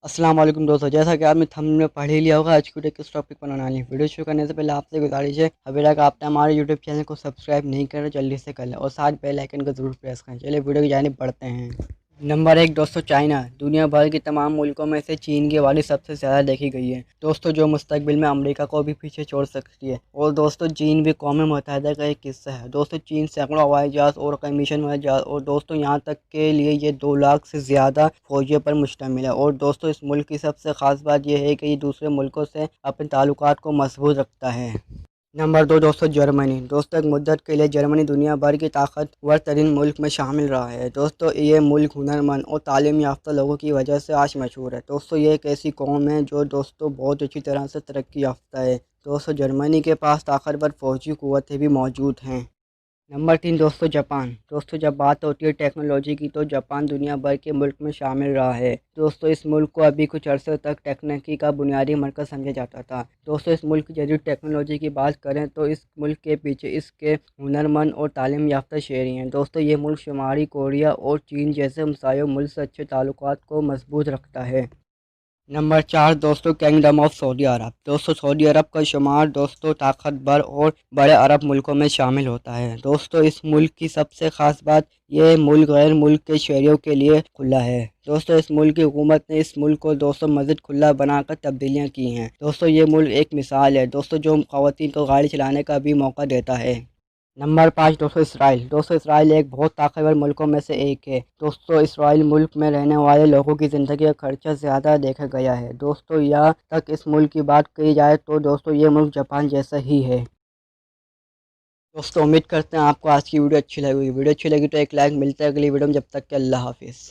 السلام علیکم دوستوں، جیسا کہ آپ نے تھمبنیل میں پڑھ ہی لیا ہوگا، آج کی ویڈیو کس ٹاپک پر بنانے ہے۔ ویڈیو شروع کرنے سے پہلے آپ سے گزارش ہے، ابھی تک آپ نے ہمارے یوٹیوب چینل کو سبسکرائب نہیں کرا جلدی سے کر لیں اور ساتھ بیل آئکن کو ضرور پریس کریں۔ چلیے ویڈیو کی جانب بڑھتے ہیں۔ نمبر 1 دوستو، چائنا دنیا بھر کے تمام ملکوں میں سے چین کی آبادی سب سے زیادہ دیکھی گئی ہے دوستو، جو مستقبل میں امریکہ کو بھی پیچھے چھوڑ سکتی ہے۔ اور دوستو، چین بھی قوم متحدہ کا ایک حصہ ہے دوستو۔ چین سینکڑوں ہوائی جہاز اور کئی مشن ہوائی جہاز اور دوستو یہاں تک کے لیے یہ 2 لاکھ سے زیادہ فوجیوں پر مشتمل ہے۔ اور دوستو، اس ملک کی سب سے خاص بات یہ ہے کہ یہ دوسرے ملکوں سے اپنے تعلقات کو مضبوط رکھتا ہے۔ نمبر 2 دوستو، جرمنی دوستو، ایک مدت کے لیے جرمنی دنیا بھر کی طاقتور ترین ملک میں شامل رہا ہے دوستو۔ یہ ملک ہنرمند اور تعلیم یافتہ لوگوں کی وجہ سے آج مشہور ہے دوستو۔ یہ ایک ایسی قوم ہے جو دوستو بہت اچھی طرح سے ترقی یافتہ ہے دوستو۔ جرمنی کے پاس طاقتور فوجی قوتیں بھی موجود ہیں۔ نمبر 3 دوستو، جاپان دوستو، جب بات ہوتی ہے ٹیکنالوجی کی تو جاپان دنیا بھر کے ملک میں شامل رہا ہے دوستو۔ اس ملک کو ابھی کچھ عرصے تک تکنیکی کا بنیادی مرکز سمجھا جاتا تھا دوستو۔ اس ملک کی جدید ٹیکنالوجی کی بات کریں تو اس ملک کے پیچھے اس کے ہنرمند اور تعلیم یافتہ شہری ہیں دوستو۔ یہ ملک شمالی کوریا اور چین جیسے ہمسایہ ملک سے اچھے تعلقات کو مضبوط رکھتا ہے۔ نمبر 4 دوستو، کنگڈم آف سعودی عرب دوستو، سعودی عرب کا شمار دوستو طاقتور اور بڑے عرب ملکوں میں شامل ہوتا ہے دوستو۔ اس ملک کی سب سے خاص بات یہ ملک غیر ملک کے شہریوں کے لیے کھلا ہے دوستو۔ اس ملک کی حکومت نے اس ملک کو دوستو مزید کھلا بنا کر تبدیلیاں کی ہیں دوستو۔ یہ ملک ایک مثال ہے دوستو جو خواتین کو گاڑی چلانے کا بھی موقع دیتا ہے۔ نمبر 5 دوستو، اسرائیل دوستو، اسرائیل ایک بہت طاقتور ملکوں میں سے ایک ہے دوستو۔ اسرائیل ملک میں رہنے والے لوگوں کی زندگی کا خرچہ زیادہ دیکھا گیا ہے دوستو۔ یہاں تک اس ملک کی بات کی جائے تو دوستو یہ ملک جاپان جیسا ہی ہے دوستو۔ امید کرتے ہیں آپ کو آج کی ویڈیو اچھی لگی ہوگی۔ ویڈیو اچھی لگی تو ایک لائک ملتا ہے اگلی ویڈیو میں، جب تک کہ اللہ حافظ۔